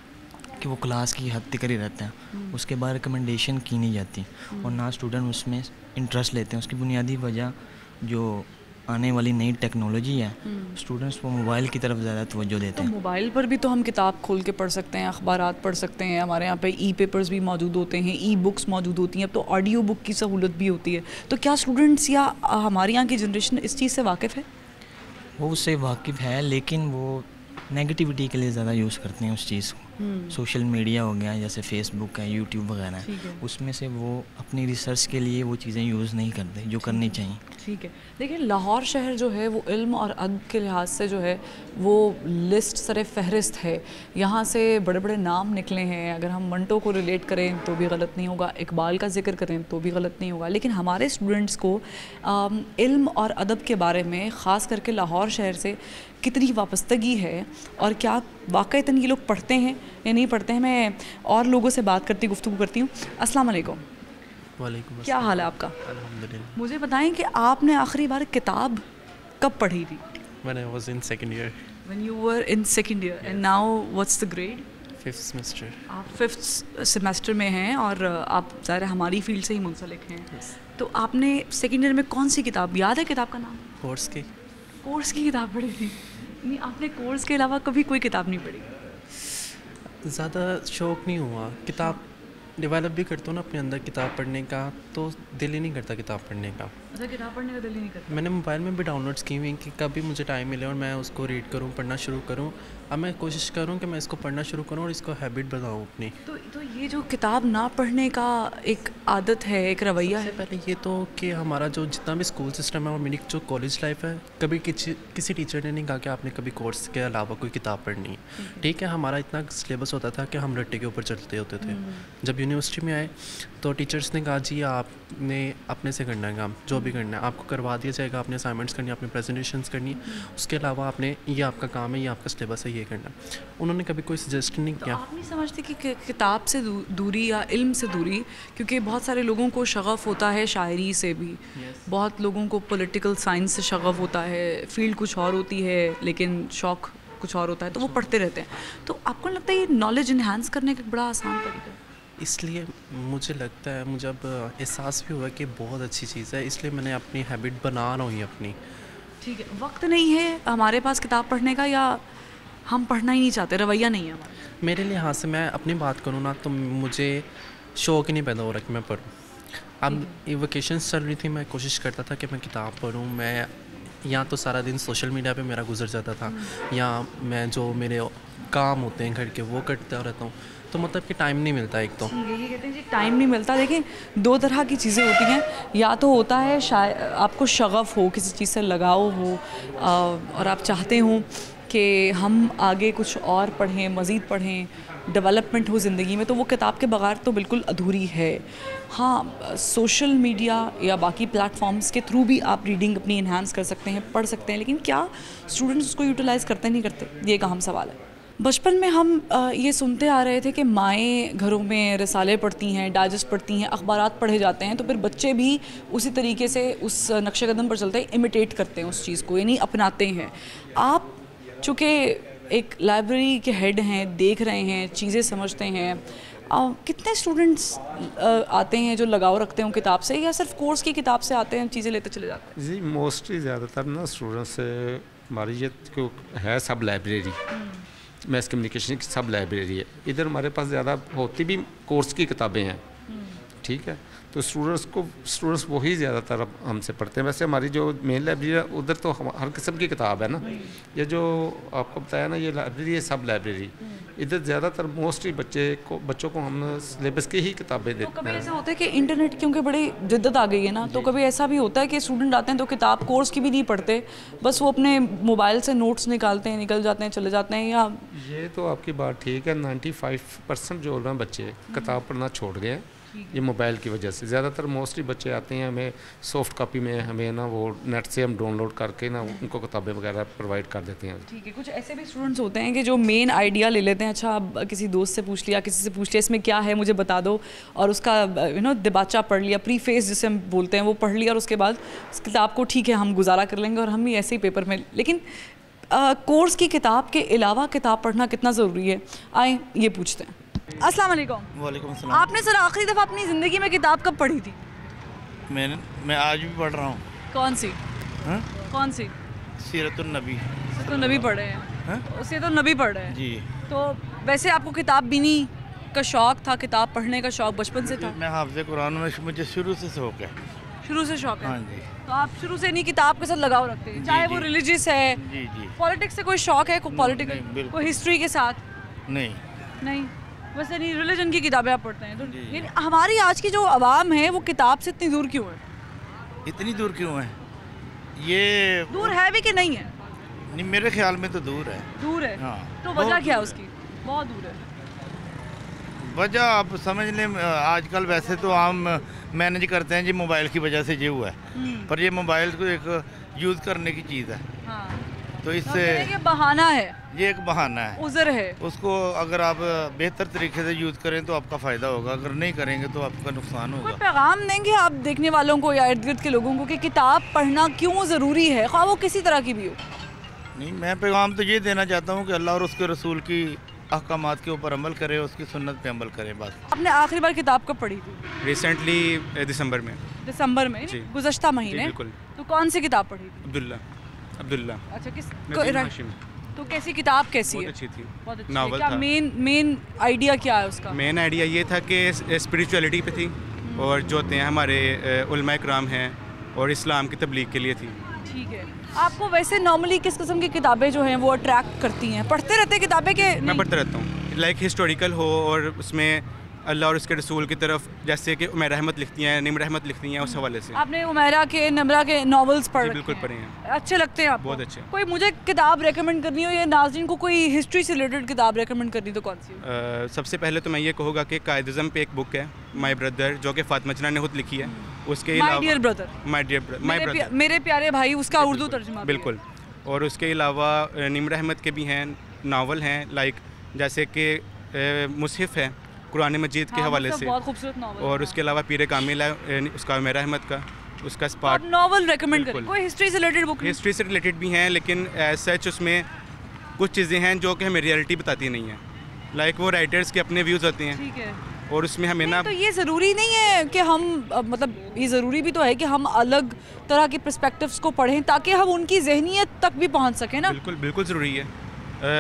कि वो क्लास की हद तक ही रहते हैं, उसके बाद रिकमेंडेशन की नहीं जाती और ना स्टूडेंट उसमें इंटरेस्ट लेते हैं। उसकी बुनियादी वजह जो आने वाली नई टेक्नोलॉजी है, स्टूडेंट्स वो मोबाइल की तरफ ज़्यादा तवज्जो देते हैं। तो मोबाइल पर भी तो हम किताब खोल के पढ़ सकते हैं, अखबारात पढ़ सकते हैं, हमारे यहाँ पे ई पेपर्स भी मौजूद होते हैं, ई बुक्स मौजूद होती हैं, अब तो ऑडियो बुक की सहूलत भी होती है। तो क्या स्टूडेंट्स या हमारे यहाँ की जनरेशन इस चीज़ से वाकिफ़ है? वो उससे वाकिफ़ है, लेकिन वो नेगेटिविटी के लिए ज़्यादा यूज़ करते हैं उस चीज़ को। सोशल मीडिया हो गया, जैसे फेसबुक है, यूट्यूब वगैरह है, उसमें से वो अपनी रिसर्च के लिए वो चीज़ें यूज़ नहीं करते जो करनी चाहिए। ठीक है, देखिए लाहौर शहर जो है वो इल्म और अदब के लिहाज से जो है वो लिस्ट सरे फहरिस्त है। यहाँ से बड़े बड़े नाम निकले हैं। अगर हम मंटो को रिलेट करें तो भी गलत नहीं होगा, इकबाल का जिक्र करें तो भी गलत नहीं होगा, लेकिन हमारे स्टूडेंट्स को इल्म और अदब के बारे में ख़ास करके लाहौर शहर से कितनी वाबस्तगी है और क्या वाक़ईतन ये लोग पढ़ते हैं या नहीं पढ़ते हैं। मैं और लोगों से बात करती गुफ्तगू करती हूँ। अस्सलाम वालेकुम। वालेकुम। क्या हाल है आपका? अल्हम्दुलिल्लाह। मुझे बताएं कि आपने आखिरी बार किताब कब पढ़ी थी? When I was in second year. When you were in second year and now what's the grade? 5th semester. आप 5th सेमेस्टर में हैं और आप ज़ाहिर हमारी फील्ड से ही मुंसलिक हैं। तो आपने सेकेंड ईयर में कौन सी किताब, याद है किताब का नाम? कोर्स की किताब पढ़ी थी? नहीं, आपने कोर्स के अलावा कभी कोई किताब नहीं पढ़ी? ज़्यादा शौक़ नहीं हुआ। किताब डेवलप भी करता हूँ ना अपने अंदर किताब पढ़ने का, तो दिल ही नहीं करता किताब पढ़ने का। अच्छा, किताब पढ़ने का दिल ही नहीं करता? मैंने मोबाइल में भी डाउनलोड्स की हुई कि कभी मुझे टाइम मिले और मैं उसको रीड करूँ, पढ़ना शुरू करूँ। अब मैं कोशिश करूँ कि मैं इसको पढ़ना शुरू करूँ और इसको हैबिट बनाऊँ अपनी। तो ये जो किताब ना पढ़ने का एक आदत है, एक रवैया है। पहले ये तो कि हमारा जो जितना भी स्कूल सिस्टम है और मेरी जो कॉलेज लाइफ है, कभी किसी टीचर ने नहीं कहा कि आपने कभी कोर्स के अलावा कोई किताब पढ़नी है। ठीक है, हमारा इतना सिलेबस होता था कि हम रट्टे के ऊपर चलते होते थे। जब यूनिवर्सिटी में आए तो टीचर्स ने कहा जी आपने अपने से करना है काम, जो भी करना है आपको करवा दिया जाएगा, आपने असाइनमेंट्स करनी है, आपने प्रेजेंटेशंस करनी है, उसके अलावा आपने ये आपका काम है, ये आपका सिलेबस है, ये करना। उन्होंने कभी कोई सजेस्ट नहीं किया। आप नहीं समझते कि किताब से दूरी या इल्म से दूरी, क्योंकि बहुत सारे लोगों को शगफ़ होता है शायरी से भी, बहुत लोगों को पॉलिटिकल साइंस से शगफ़ होता है, फील्ड कुछ और होती है लेकिन शौक़ कुछ और होता है, तो वो पढ़ते रहते हैं। तो आपको लगता है ये नॉलेज इन्हांस करने का बड़ा आसान तरीका है? इसलिए मुझे लगता है, मुझे अब एहसास भी हुआ कि बहुत अच्छी चीज़ है, इसलिए मैंने अपनी हैबिट बना रहा हूँ अपनी। ठीक है, वक्त नहीं है हमारे पास किताब पढ़ने का या हम पढ़ना ही नहीं चाहते, रवैया नहीं है हमारा? मेरे लिहाज से मैं अपनी बात करूँ ना तो मुझे शौक़ ही नहीं पैदा हो रहा कि मैं पढ़ूँ। अब ये वेकेशंस चल रही थी, मैं कोशिश करता था कि मैं किताब पढूँ। मैं यहाँ तो सारा दिन सोशल मीडिया पे मेरा गुजर जाता था, या मैं जो मेरे काम होते हैं घर के वो करता रहता हूँ, तो मतलब कि टाइम नहीं मिलता। एक तो ये कहते हैं जी टाइम नहीं मिलता। देखिए, दो तरह की चीज़ें होती हैं, या तो होता है आपको शगफ़ हो, किसी चीज़ से लगाव हो और आप चाहते हो कि हम आगे कुछ और पढ़ें, मज़ीद पढ़ें, डेवलपमेंट हो ज़िंदगी में, तो वो किताब के बगैर तो बिल्कुल अधूरी है। हाँ, सोशल मीडिया या बाकी प्लेटफॉर्म्स के थ्रू भी आप रीडिंग अपनी इन्हांस कर सकते हैं, पढ़ सकते हैं, लेकिन क्या स्टूडेंट्स उसको यूटिलाइज़ करते नहीं करते, ये एक अहम सवाल है। बचपन में हम ये सुनते आ रहे थे कि माएँ घरों में रिसाले पढ़ती हैं, डाइजेस्ट पढ़ती हैं, अखबारात पढ़े जाते हैं, तो फिर बच्चे भी उसी तरीके से उस नक्शे कदम पर चलते हैं, इमिटेट करते हैं उस चीज़ को, यानी अपनाते हैं। आप चूँकि एक लाइब्रेरी के हेड हैं, देख रहे हैं, चीज़ें समझते हैं, कितने स्टूडेंट्स आते हैं जो लगाव रखते हैं किताब से, या सिर्फ कोर्स की किताब से आते हैं, चीज़ें लेते चले जाते हैं? जी, मोस्टली ज़्यादातर ना स्टूडेंट्स हमारी ये है सब लाइब्रेरी, मैथ कम्युनिकेशन की सब लाइब्रेरी है। इधर हमारे पास ज़्यादा होती भी कोर्स की किताबें हैं, ठीक है, तो स्टूडेंट्स वही ज़्यादातर अब हमसे पढ़ते हैं। वैसे हमारी जो मेन लाइब्रेरी है उधर तो हर किस्म की किताब है ना, ये जो आपको बताया ना ये लाइब्रेरी है सब लाइब्रेरी, इधर ज़्यादातर मोस्टली बच्चों को हम सिलेबस की ही किताबें देते हैं। कभी ऐसा होता है कि इंटरनेट क्योंकि बड़ी जिद्दत आ गई है ना, तो कभी ऐसा भी होता है कि स्टूडेंट आते हैं तो किताब कोर्स की भी नहीं पढ़ते, बस वो अपने मोबाइल से नोट्स निकालते हैं, निकल जाते हैं, चले जाते हैं? या ये तो आपकी बात ठीक है, 95% जो ना बच्चे किताब पढ़ना छोड़ गए हैं ये मोबाइल की वजह से। ज़्यादातर मोस्टली बच्चे आते हैं, हमें सॉफ्ट कॉपी में हमें ना वो नेट से हम डाउनलोड करके ना उनको किताबें वगैरह प्रोवाइड कर देते हैं। ठीक है, कुछ ऐसे भी स्टूडेंट्स होते हैं कि जो मेन आइडिया ले लेते हैं, अच्छा अब किसी दोस्त से पूछ लिया, किसी से पूछ लिया इसमें क्या है मुझे बता दो, और उसका दिबाचा पढ़ लिया, प्रीफेस जिसे हम बोलते हैं वो पढ़ लिया, और उसके बाद उस किताब को ठीक है हम गुजारा कर लेंगे और हम भी ऐसे ही पेपर में। लेकिन कोर्स की किताब के अलावा किताब पढ़ना कितना ज़रूरी है, आए ये पूछते हैं। अस्सलाम वालेकुम। वालेकुम सलाम। आपने सर आखिरी दफ़ा अपनी ज़िंदगी में किताब कब पढ़ी थी? मैं आज भी पढ़ रहा हूँ। कौन सी? हाँ? कौन सी? सीरतुन नबी। तो नबी पढ़ रहे हैं, उसे तो नबी पढ़ रहे हैं जी। तो वैसे आपको किताब बीनी का शौक़ था, किताब पढ़ने का शौक़ बचपन से था? मैं हाफ़िज़ कुरान में मुझे शुरू से शौक़ है। शुरू से शौक़ है? हाँ जी। तो आप शुरू से नहीं किताब के साथ लगाव रखते हैं, चाहे वो रिलीजियस है? जी जी। पॉलिटिक्स से कोई शौक़ है? कोई पॉलिटिकल, कोई हिस्ट्री के साथ? नहीं नहीं, वैसे नहीं, रिलीजन की किताबें आप पढ़ते हैं। तो यानी हमारी आज की जो आवाम है वो किताब से इतनी दूर क्यों है? इतनी दूर क्यों है? ये दूर है भी कि नहीं है? नहीं, मेरे ख्याल में तो दूर है। दूर है? हाँ। तो वजह क्या है उसकी? बहुत दूर है। वजह आप समझ लें, आजकल वैसे तो आम मैनेज करते हैं जी मोबाइल की वजह से ये हुआ है, पर ये मोबाइल को एक यूज़ करने की चीज़ है। हाँ। तो इससे ये बहाना है, ये एक बहाना है, उज़र है। उसको अगर आप बेहतर तरीके से यूज़ करें तो आपका फ़ायदा होगा, अगर नहीं करेंगे तो आपका नुकसान होगा। कोई पैगाम देंगे आप देखने वालों को या इर्द गिर्द के लोगों को कि किताब पढ़ना क्यों ज़रूरी है, ख्वाह वो किसी तरह की भी हो? नहीं, मैं पैगाम तो ये देना चाहता हूँ कि अल्लाह और उसके रसूल की अहकामात के ऊपर अमल करें, उसकी सुन्नत पे अमल करें बस। आपने आखिरी बार किताब कब पढ़ी थी? रिसेंटली दिसंबर में। दिसंबर में? गुज़श्ता महीने? बिल्कुल। तो कौन सी किताब पढ़ी थी? अब्दुल्ला। अच्छा, किस हाशिम। तो कैसी किताब कैसी है? बहुत अच्छी थी। बहुत अच्छी। नावल क्या था। मेन आइडिया क्या है उसका? मेन आइडिया ये था कि स्पिरिचुअलिटी पे थी, और जो होते हैं हमारे उलमा इकराम हैं, और इस्लाम की तबलीग के लिए थी। ठीक है। आपको वैसे नॉर्मली किस किस्म की किताबें जो हैं वो अट्रैक्ट करती हैं? पढ़ते रहते हैं किताबें के? मैं पढ़ता रहता हूँ, लाइक हिस्टोरिकल हो और उसमें अल्लाह और उसके रसूल की तरफ, जैसे कि उमैरा अहमद लिखती हैं, निम्र अहमद लिखती हैं, उस हवाले से। आपने उमैरा के, निम्रा के नॉवेल्स पढ़ रखे हैं? बिल्कुल पढ़े हैं। अच्छे लगते हैं आपको? बहुत अच्छे। कोई मुझे किताब रेकमेंड करनी हो या नाज़रीन को कोई हिस्ट्री से रिलेटेड किताब रेकमेंड करनी तो कौन सी? सबसे पहले तो मैं ये कहूँगा कि कायदिज़म पे एक बुक है, माई ब्रदर, जो कि फातिमा जना ने खुद लिखी है। उसके my dear brother. My brother, मेरे प्यारे भाई, उसका उर्दू तर्जुमा। बिल्कुल। और उसके अलावा निम्र अहमद के भी हैं नावल हैं, लाइक जैसे कि मुसहिफ़ है कुरान मजीद के हवाले से, बहुत खूबसूरत नावल। और उसके अलावा पीर कामिल है उसका उमैरा अहमद का, उसका स्पार्ट। नावल रेकमेंड करें? कोई हिस्ट्री से रिलेटेड बुक? हिस्ट्री से रिलेटेड भी हैं, लेकिन एज सच उसमें कुछ चीज़ें हैं जो कि हमें रियलिटी बताती नहीं हैं, लाइक वो राइटर्स के अपने व्यूज़ होते हैं। ठीक है। और उसमें हमें ना, तो ये ज़रूरी नहीं है कि हम मतलब ये ज़रूरी भी तो है कि हम अलग तरह के पर्सपेक्टिव्स को पढ़ें ताकि हम उनकी जहनीत तक भी पहुंच सकें ना? बिल्कुल बिल्कुल ज़रूरी है।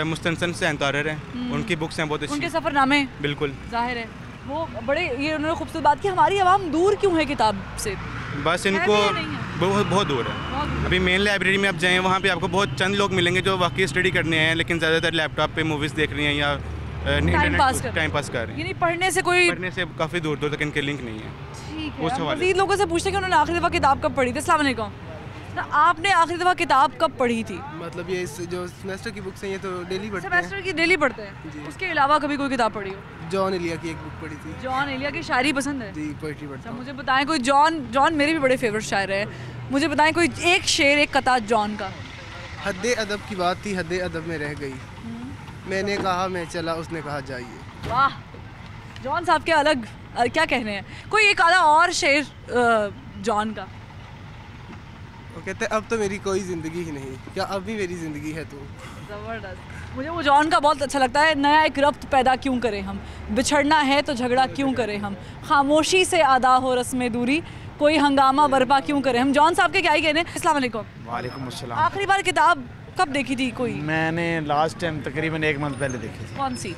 मुस्तनसन से अंतारर हैं, उनकी बुक्स हैं बहुत अच्छी, उनके सफ़रनामे। बिल्कुल जाहिर है वो बड़े, ये उन्होंने खूबसूरत बात की, हमारी आवाम दूर क्यों है किताब से? बस इनको बहुत दूर है। अभी मेन लाइब्रेरी में आप जाएँ, वहाँ पे आपको बहुत चंद लोग मिलेंगे जो वाकई स्टडी करने हैं, लेकिन ज़्यादातर लैपटॉप पे मूवीज़ देख रही हैं या टाइम पास कर रहे हैं। यानी पढ़ने से काफ़ी दूर दूर तक इनके लिंक नहीं है। ठीक है। मज़ीद लोगों से पूछते हैं कि उन्होंने आखिरी दफ़ा किताब कब पढ़ी थी। अस्सलाम वालेकुम। आपने आखिरी दफ़ा किताब कब पढ़ी थी? मतलब ये जो सेमेस्टर की बुक्स हैं ये तो डेली पढ़ते हैं। सेमेस्टर की डेली पढ़ते हैं? उसके अलावा कभी कोई किताब पढ़ी हो? जॉन एलिया की एक बुक पढ़ी थी। जॉन एलिया की शायरी पसंद है? जी, पोइट्री पढ़ता हूं। मुझे बताएं कोई जॉन मेरे भी बड़े फेवरेट शायर है, मुझे बताएं कोई एक शेर, एक कता जॉन का। हद्दे अदब की बात थी, हद्दे अदब में रह गई, मैंने कहा मैं चला, उसने कहा जाइए। वाह, जॉन साहब के अलग क्या कहने हैं। कोई एक आधा और शेर जॉन का? वो कहते अब तो मेरी कोई ज़िंदगी ही नहीं, क्या अब भी मेरी ज़िंदगी है तू। ज़बरदस्त। मुझे वो जॉन का बहुत अच्छा लगता है। नया एक रब्त पैदा क्यों करें हम, बिछड़ना है तो झगड़ा क्यों करें हम, खामोशी से अदा हो रस्म दूरी, कोई हंगामा बर्पा क्यों करें हम। जॉन साहब के क्या ही कहने। अस्सलाम वालेकुम। वालेकुम अस्सलाम। आखिरी बार किताब कब देखी थी कोई? मैंने लास्ट टाइम तकरीबन 1 मंथ पहले देखी थी। कौन सी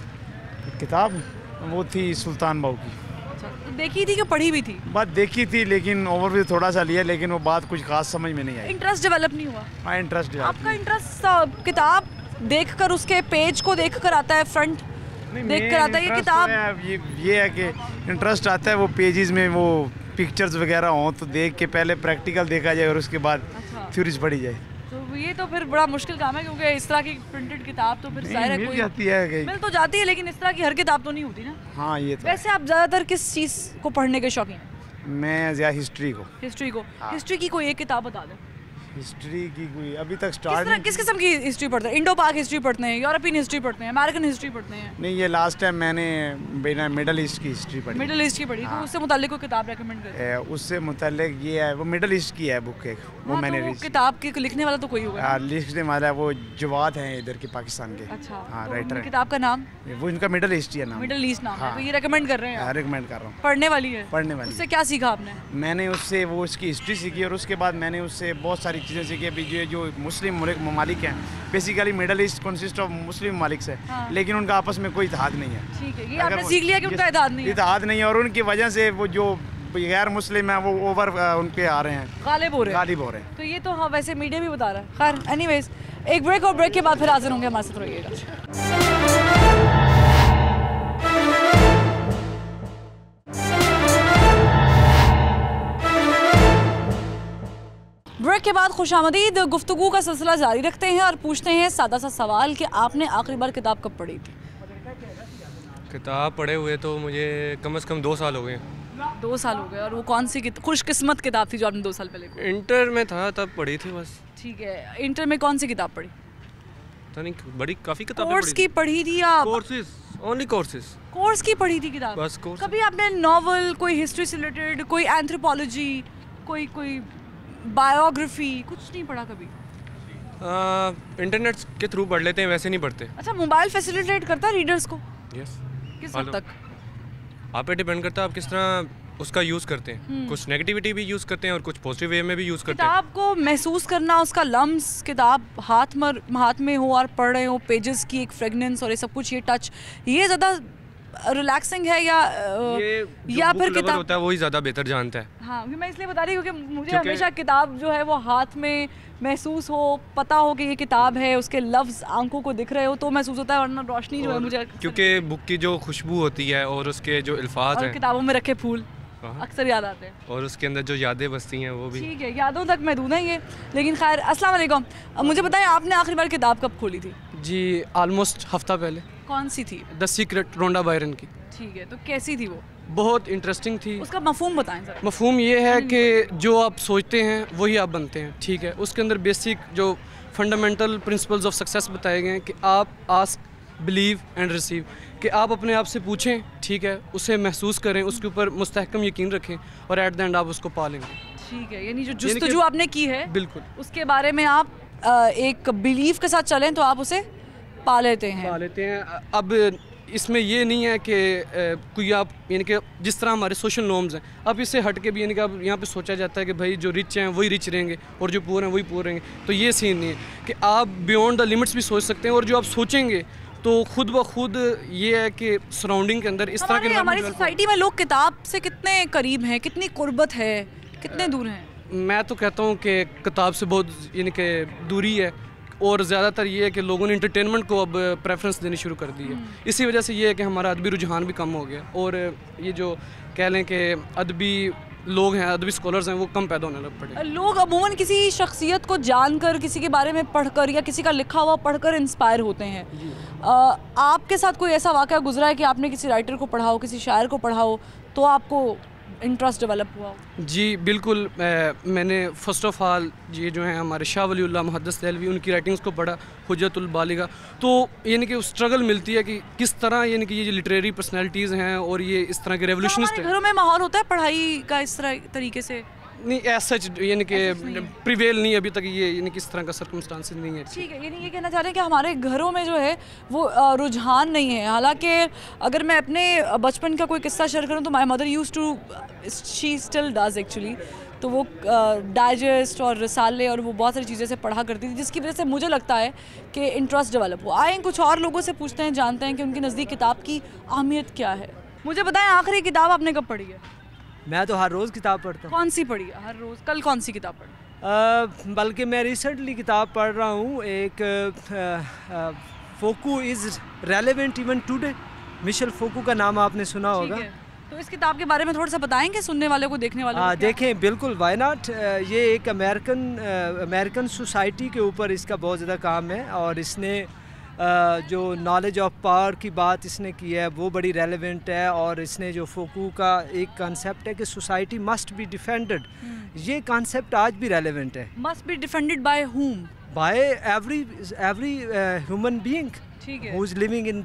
किताब? वो थी सुल्तान बाहू की। तो देखी थी कि पढ़ी भी थी? बात देखी थी, लेकिन ओवरव्यू थोड़ा सा लिया, लेकिन वो बात कुछ खास समझ में नहीं आई। इंटरेस्ट डेवलप नहीं हुआ? हाँ, इंटरेस्ट। आपका इंटरेस्ट किताब देखकर, उसके पेज को देखकर आता है, फ्रंट देखकर आता है? ये किताब ये है कि इंटरेस्ट आता है वो पेजेस में, वो पिक्चर्स वगैरह हों तो देख के पहले प्रैक्टिकल देखा जाए और उसके बाद थ्योरीज पढ़ी जाए। तो ये तो फिर बड़ा मुश्किल काम है, क्योंकि इस तरह की प्रिंटेड किताब तो फिर जाहिर है मिल कोई जाती है, मिल तो जाती है, लेकिन इस तरह की हर किताब तो नहीं होती ना। हाँ, ये तो। वैसे आप ज़्यादातर किस चीज़ को पढ़ने के शौकीन हैं? मैं ज़्यादा हिस्ट्री को। हिस्ट्री को? हाँ। हिस्ट्री की कोई एक किताब बता दें। हिस्ट्री की कोई अभी तक स्टार्ट किस किस्म की हिस्ट्री पढ़ते हैं? इंडो पाक हिस्ट्री पढ़ते हैं, यूरोपियन हिस्ट्री पढ़ते हैं, अमेरिकन हिस्ट्री पढ़ते हैं? नहीं, ये लास्ट टाइम मैंने मिडल ईस्ट की हिस्ट्री पढ़ी। मिडल ईस्ट की पढ़ी, तो उससे मुताल्लिक कोई किताब रेकमेंड करें? उससे मुताल्लिक ये है, वो मिडल ईस्ट की है बुक एक, वो मैंने तो किताब के लिखने वाला तो कोई होगा? लिखने वाला वो जवाद हैं इधर के पाकिस्तान के। अच्छा, हाँ, तो राइटर। किताब का नाम? वो इनका मिडल ईस्ट ही है नाम। मिडल ईस्ट नाम है, तो ये रेकमेंड कर रहे हैं? रेकमेंड कर रहा हूँ। पढ़ने वाली है? पढ़ने वाली। उससे क्या सीखा आपने? मैंने उससे वो उसकी हिस्ट्री सीखी, और उसके बाद मैंने उससे बहुत सारी चीज़ें सीखी। अभी जो मुस्लिम ममालिक हैं, basically middle east consist of Muslim ममालिक से, लेकिन उनका आपस में कोई इत्तेहाद नहीं है। ठीक है, ये आपने सीख लिया कि उनका इत्तेहाद नहीं है, और उनकी वजह से वो जो गैर मुस्लिम है वो ओवर उन पे आ रहे हैं, गालिब हो रहे हैं। तो ये तो हाँ वैसे मीडिया भी बता रहा है। खैर एनीवेज, एक ब्रेक, और ब्रेक के बाद फिर हाजिर होंगे, हमारे साथ रहिएगा। ब्रेक के बाद खुशामदीद, गुफ्तगू का सिलसिला जारी रखते हैं और पूछते हैं सादा सा सवाल कि आपने आखिरी बार किताब कब पढ़ी थी? किताब पढ़े हुए तो मुझे कम से कम 2 साल हो गए। 2 साल हो गए, और वो कौन सी खुशकिस्मत किताब थी जो आपने 2 साल पहले पढ़ी? इंटर में था तब पढ़ी थी बस। ठीक है, इंटर में कौन सी किताब पढ़ी? तो नहीं, बड़ी काफ़ी किताबें कोर्स की पढ़ी थी या कोर्सेज? Only courses. कोर्स की पढ़ी थी किताब? बस कोर्स। कभी आपने नॉवल, कोई हिस्ट्री से रिलेटेड, कोई एंथ्रोपोलॉजी, कोई बायोग्राफी, कुछ नहीं पढ़ा कभी? इंटरनेट के थ्रू पढ़ लेते हैं, वैसे नहीं पढ़ते। अच्छा, मोबाइल फैसिलिटेट करता है रीडर्स को? यस। किस हद तक? आप पे डिपेंड करता है आप किस तरह उसका यूज़ करते हैं। कुछ नेगेटिविटी भी यूज़ करते हैं और कुछ पॉजिटिव वे में भी यूज़ करते हैं। किताब को महसूस करना, उसका लम्स, किताब हाथ में हो और पढ़ रहे हो, पेजेस की एक फ्रेगनेंस और ये सब कुछ, ये टच, ये ज़्यादा रिलैक्सिंग है या फिर किताब होता है वही ज़्यादा बेहतर जानता है? हाँ, मैं इसलिए बता रही हूँ क्योंकि मुझे हमेशा किताब जो है वो हाथ में महसूस हो, पता हो कि ये किताब है, उसके लफ्ज़ आंखों को दिख रहे हो तो महसूस होता है, वरना रोशनी जो है मुझे, क्योंकि बुक की जो खुशबू होती है और उसके जो अल्फाज हैं, किताबों में रखे फूल अक्सर याद आते हैं, और उसके अंदर जो यादें बसती हैं वो भी। ठीक है, यादों तक महदूद हैं ये। लेकिन खैर, अस्सलाम वालेकुम, मुझे बताएं आपने आखिरी बार किताब कब खोली थी? जी ऑलमोस्ट हफ्ता पहले। कौन सी थी? द सीक्रेट, रोंडा बायरन की। ठीक है, तो कैसी थी वो? बहुत इंटरेस्टिंग थी। उसका मफहूम बताएं जरा। मफहूम ये है कि जो आप सोचते हैं वही आप बनते हैं। ठीक है, उसके अंदर बेसिक जो फंडामेंटल प्रिंसिपल्स ऑफ सक्सेस बताए गए हैं कि आप आस्क, बिलीव एंड रिसीव, कि आप अपने आप से पूछें, ठीक है, उसे महसूस करें, उसके ऊपर मुस्तहकम यकीन रखें और एट द एंड आप उसको पा लेंगे। ठीक है, यानी जो जुस्तजू आपने की है, बिल्कुल उसके बारे में आप एक बिलीव के साथ चलें तो आप उसे पा लेते हैं। अब इसमें ये नहीं है कि कोई आप, यानी कि जिस तरह हमारे सोशल नॉर्म्स हैं, अब इससे हट के भी यानी कि अब यहाँ पे सोचा जाता है कि भाई जो रिच हैं वही रिच रहेंगे और जो पुअर हैं वही पुअर रहेंगे, तो ये सीन नहीं है कि आप बियॉन्ड द लिमिट्स भी सोच सकते हैं, और जो आप सोचेंगे तो खुद ब खुद ये है कि सराउंडिंग के अंदर इस तरह के हमारी सोसाइटी में लोग किताब से कितने करीब हैं, कितनी कुर्बत है, कितने दूर हैं? मैं तो कहता हूँ कि किताब से बहुत यानी कि दूरी है, और ज़्यादातर ये है कि लोगों ने इंटरटेनमेंट को अब प्रेफरेंस देनी शुरू कर दी है। इसी वजह से ये है कि हमारा अदबी रुझान भी कम हो गया, और ये जो कह लें कि अदबी लोग हैं, अदबी स्कॉलर्स हैं, वो कम पैदा होने लग पड़े। लोग अमूमन किसी शख्सियत को जानकर, किसी के बारे में पढ़कर या किसी का लिखा हुआ पढ़कर इंस्पायर होते हैं। आपके साथ कोई ऐसा वाक़या गुजरा है कि आपने किसी राइटर को पढ़ा हो, किसी शायर को पढ़ा हो, तो आपको इंटरेस्ट डेवलप हुआ हो? जी बिल्कुल, मैंने फ़र्स्ट ऑफ ऑल ये जो है हमारे शाह वलीउल्लाह मुहद्दिस देहलवी, उनकी राइटिंग्स को पढ़ा, हुज्जतुल बालिगा, तो यानी कि स्ट्रगल मिलती है कि किस तरह यानी कि ये जो लिटरेरी पर्सनैलिटीज़ हैं और ये इस तरह के रेवोल्यूशनिस्ट हैं। घरों में माहौल होता है पढ़ाई का इस तरह तरीके से? नहीं, ऐसा यानी कि प्रिवेल नहीं अभी तक, ये यानी कि इस तरह का सर्कमस्टांसेस नहीं है। ठीक है, यानी ये कहना चाह रहे हैं कि हमारे घरों में जो है वो रुझान नहीं है। हालांकि अगर मैं अपने बचपन का कोई किस्सा शेयर करूं तो my mother use to, she still does actually, तो वो डाइजेस्ट और रिसाले और वो बहुत सारी चीज़ें से पढ़ा करती थी, जिसकी वजह से मुझे लगता है कि इंटरेस्ट डेवलप हुआ। आए कुछ और लोगों से पूछते हैं, जानते हैं कि उनके नज़दीक किताब की अहमियत क्या है। मुझे बताएं आखिरी किताब आपने कब पढ़ी है? मैं तो हर रोज़ किताब पढ़ता हूँ। कौन सी पढ़ी है हर रोज़? कल कौन सी किताब पढ़ी? बल्कि मैं रिसेंटली किताब पढ़ रहा हूँ, एक Foucault is relevant even today, Michel Foucault का नाम आपने सुना होगा। तो इस किताब के बारे में थोड़ा सा बताएंगे सुनने वाले को, देखने वाले को? देखें, बिल्कुल, वाई नॉट। ये एक अमेरिकन सोसाइटी के ऊपर इसका बहुत ज़्यादा काम है, और इसने जो नॉलेज ऑफ पावर की बात इसने की है वो बड़ी रेलेवेंट है। और इसने जो फोकू का एक कॉन्सेप्ट है कि सोसाइटी मस्ट बी डिफेंडेड, ये कॉन्सेप्ट आज भी रेलेवेंट है। Must be defended by whom? By every human being who is living in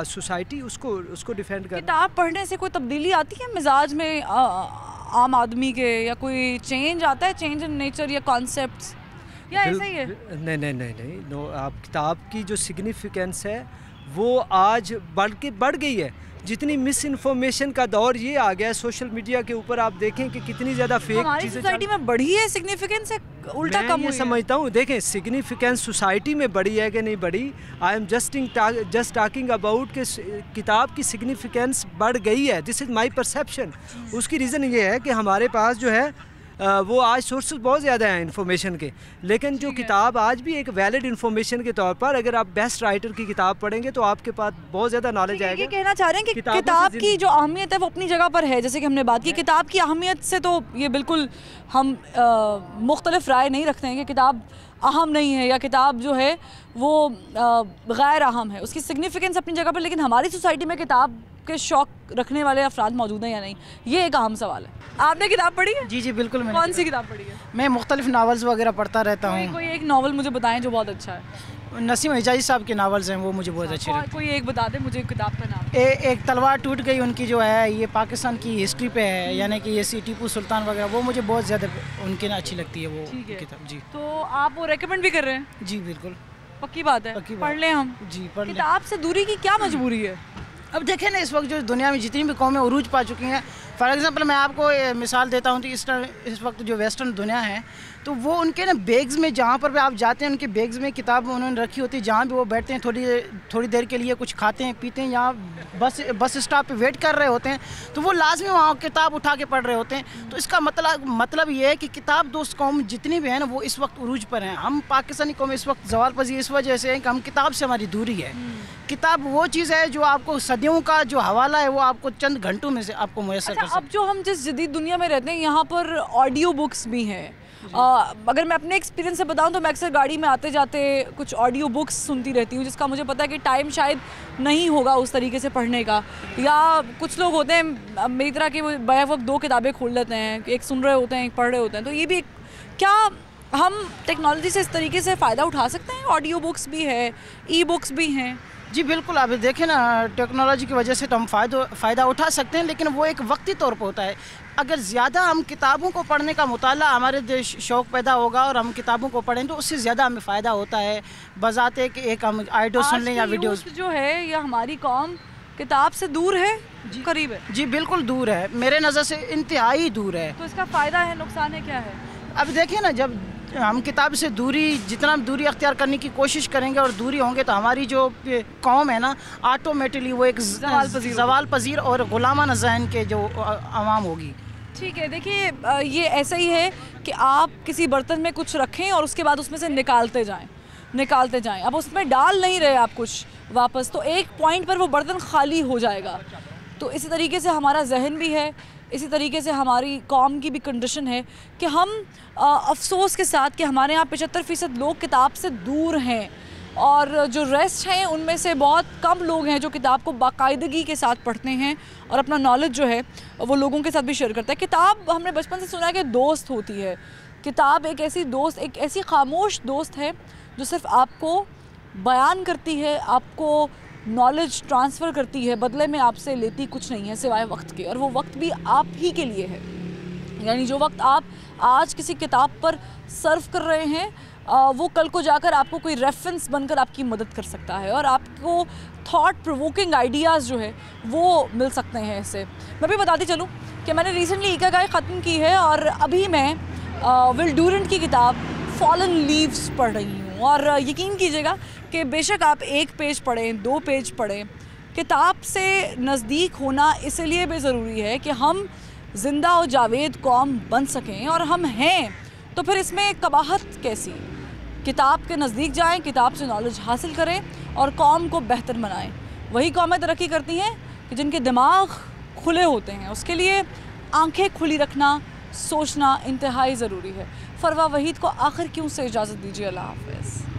society, उसको डिफेंड कर। किताब पढ़ने से कोई तब्दीली आती है मिजाज में आम आदमी के, या कोई चेंज आता है, चेंज इन नेचर या कॉन्सेप्ट्स, या ऐसा ही है? नहीं नो, आप किताब की जो सिग्निफिकेंस है वो आज बढ़ गई है। जितनी मिस इन्फॉर्मेशन का दौर ये आ गया है सोशल मीडिया के ऊपर, आप देखें कि कितनी ज़्यादा फेक हमारी सोसाइटी में बढ़ी है सिग्निफिकेंस, उल्टा कम हुई है? समझता हूँ, देखें सिग्निफिकेंस सोसाइटी में बढ़ी है कि नहीं बढ़ी, I am just talking about कि किताब की सिग्निफिकेंस बढ़ गई है। This is my perception. उसकी रीज़न ये है कि हमारे पास जो है वो आज सोर्सेज बहुत ज़्यादा हैं इन्फॉर्मेशन के, लेकिन जो किताब आज भी एक वैलिड इन्फॉर्मेशन के तौर पर, अगर आप बेस्ट राइटर की किताब पढ़ेंगे तो आपके पास बहुत ज़्यादा नॉलेज आएगा। ये कहना चाह रहे हैं कि किताब की जो अहमियत है वो अपनी जगह पर है, जैसे कि हमने बात की किताब की अहमियत से, तो ये बिल्कुल हम मुख्तलिफ राय नहीं रखते हैं कि किताब अहम नहीं है या किताब जो है वो गैर अहम है, उसकी सिग्निफिकेंस अपनी जगह पर। लेकिन हमारी सोसाइटी में किताब के शौक रखने वाले अफराद मौजूद हैं या नहीं, ये एक अहम सवाल है। आपने किताब पढ़ी है? जी बिल्कुल। मैंने कौन सी किताब पढ़ी है? मैं मुख्तलिफ नावल्स वगैरह पढ़ता रहता हूँ। कोई एक नावल मुझे बताएं जो बहुत अच्छा है। नसीम हिजाजी साहब के नावल्स हैं, वो मुझे बहुत अच्छे लगते हैं। कोई एक बता दे मुझे किताब का नाम। एक तलवार टूट गई उनकी जो है, ये पाकिस्तान की हिस्ट्री पे है, यानी कि ये टीपू सुल्तान वगैरह, वो मुझे बहुत ज़्यादा उनकी अच्छी लगती है वो किताब। जी, तो आप वो रेकमेंड भी कर रहे हैं? जी बिल्कुल, पक्की बात है, पढ़ लें हम। जी पढ़ लें। किताब से दूरी की क्या मजबूरी है? अब देखें ना, इस वक्त जो दुनिया में जितनी भी कौमें उरूज पा चुकी हैं, फॉर एग्जांपल मैं आपको मिसाल देता हूँ कि इस वक्त जो वेस्टर्न दुनिया है, तो वो उनके ना बैग्स में, जहाँ पर भी आप जाते हैं उनके बैग्स में किताब उन्होंने रखी होती है। जहाँ भी वो बैठते हैं थोड़ी देर के लिए कुछ खाते हैं पीते हैं, यहाँ बस स्टॉप पे वेट कर रहे होते हैं, तो वो लाजमी वहाँ किताब उठा के पढ़ रहे होते हैं। तो इसका मतलब ये है कि किताब दोस्त कौम जितनी भी है ना, वो इस वक्त उरूज पर हैं। हम पाकिस्तानी कौम इस वक्त ज़वाल पज़ीर इस वजह से है कि हम किताब से हमारी दूरी है। किताब वो चीज़ है जो आपको सदियों का जो हवाला है वो आपको चंद घंटों में से आपको मुयस्सर कर सकते हैं। अब जो हम जिस जदीद दुनिया में रहते हैं, यहाँ पर ऑडियो बुक्स भी हैं। अगर मैं अपने एक्सपीरियंस से बताऊं तो मैं अक्सर गाड़ी में आते जाते कुछ ऑडियो बुक्स सुनती रहती हूँ, जिसका मुझे पता है कि टाइम शायद नहीं होगा उस तरीके से पढ़ने का। या कुछ लोग होते हैं मेरी तरह के, वो बैक वक्त दो किताबें खोल लेते हैं, एक सुन रहे होते हैं एक पढ़ रहे होते हैं। तो ये भी क्या हम टेक्नोलॉजी से इस तरीके से फ़ायदा उठा सकते हैं? ऑडियो बुक्स भी है, ई बुक्स भी हैं। जी बिल्कुल, आप देखें ना, टेक्नोलॉजी की वजह से तो हम फ़ायदा उठा सकते हैं, लेकिन वो एक वक्ती तौर पर होता है। अगर ज़्यादा हम किताबों को पढ़ने का मुताला हमारे देश शौक़ पैदा होगा और हम किताबों को पढ़ें तो उससे ज़्यादा हमें फ़ायदा होता है, बजाते कि एक हम ऑडियो सुन लें या वीडियोस। जो है या हमारी कौम किताब से दूर है, करीब है? जी बिल्कुल दूर है, मेरे नज़र से इंतहाई दूर है। तो इसका फ़ायदा है, नुकसान है, क्या है? अब देखिए ना, जब हम किताब से जितना दूरी अख्तियार करने की कोशिश करेंगे और दूरी होंगे तो हमारी जो कौम है ना, ऑटोमेटिकली वो एक ज़वाल पज़ीर और गुलामाना ज़हन के जो आवाम होगी। ठीक है, देखिए ये ऐसा ही है कि आप किसी बर्तन में कुछ रखें और उसके बाद उसमें से निकालते जाएं। अब उसमें डाल नहीं रहे आप कुछ वापस, तो एक पॉइंट पर वो बर्तन खाली हो जाएगा। तो इसी तरीके से हमारा जहन भी है, इसी तरीके से हमारी कौम की भी कंडीशन है कि हम अफसोस के साथ कि हमारे यहाँ 75% लोग किताब से दूर हैं, और जो रेस्ट हैं उनमें से बहुत कम लोग हैं जो किताब को बाकायदगी के साथ पढ़ते हैं और अपना नॉलेज जो है वो लोगों के साथ भी शेयर करता है। किताब, हमने बचपन से सुना है कि दोस्त होती है। किताब एक ऐसी खामोश दोस्त है जो सिर्फ आपको बयान करती है, आपको नॉलेज ट्रांसफ़र करती है, बदले में आपसे लेती कुछ नहीं है सिवाय वक्त के, और वो वक्त भी आप ही के लिए है। यानी जो वक्त आप आज किसी किताब पर सर्व कर रहे हैं, वो कल को जाकर आपको कोई रेफरेंस बनकर आपकी मदद कर सकता है, और आपको थॉट प्रोवोकिंग आइडियाज़ जो है वो मिल सकते हैं इससे। मैं भी बताती चलूँ कि मैंने रिसेंटली इकागाई ख़त्म की है, और अभी मैं विल डूरेंट की किताब फॉलन लीव्स पढ़ रही हूँ। और यकीन कीजिएगा कि बेशक आप 1 पेज पढ़ें, 2 पेज पढ़ें, किताब से नज़दीक होना इसलिए भी ज़रूरी है कि हम जिंदा और जावेद कौम बन सकें, और हम हैं तो फिर इसमें कबाहत कैसी? किताब के नज़दीक जाएं, किताब से नॉलेज हासिल करें और कौम को बेहतर बनाएं। वही कौमें तरक्की करती हैं कि जिनके दिमाग खुले होते हैं। उसके लिए आंखें खुली रखना, सोचना इंतहाई ज़रूरी है। फरवा वहीद को आखिर क्यों से इजाज़त दीजिए। अल्लाह हाफ़िज़।